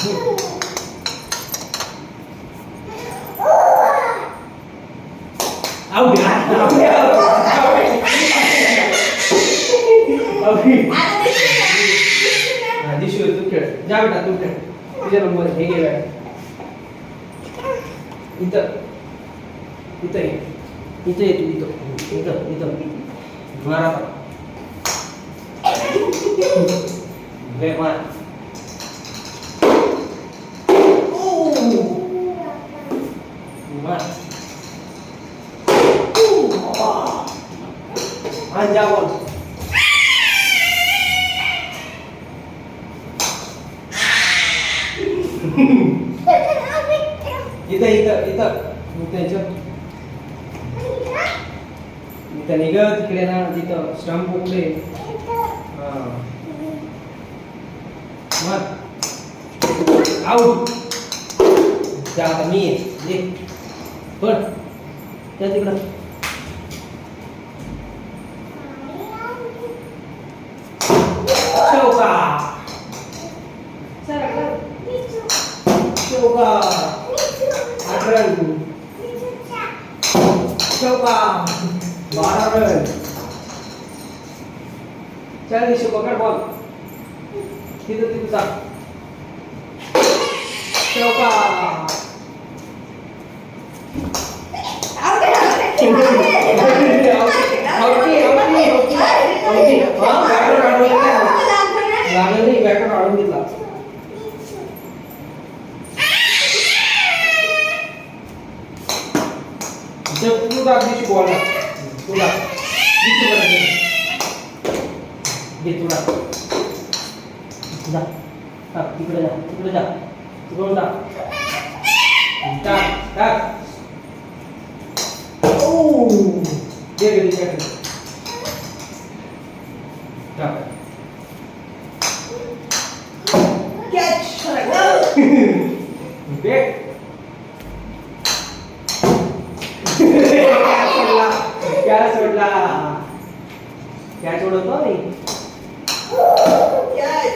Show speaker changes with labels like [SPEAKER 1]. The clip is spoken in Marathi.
[SPEAKER 1] आउट दिशू तू खेळ जा बेटा तू खेळ तुझ्या नंबर हे घे बॅट इथं इथं ये इथं ये तू इथं इथं इथं मारा बे मार मार जा बोल इथं इथं इथं इथं इथं निघ तिकडे ना तिथं स्टंप उकले मग आउट जा आता मी ये पण त्या तिकडं चौका चौका 8 रन चौका 12 रन चल दिशू पकड बॉल तिथं तिथं चौका बॅटर काढून घेतला तू टाक दिशी बॉल तुला घे तुला जा टाक तिकडे जा तिकडून टाक ओ दे रे टाक कॅच बॅट क्या सोडला कॅच उडवतो नाही कॅच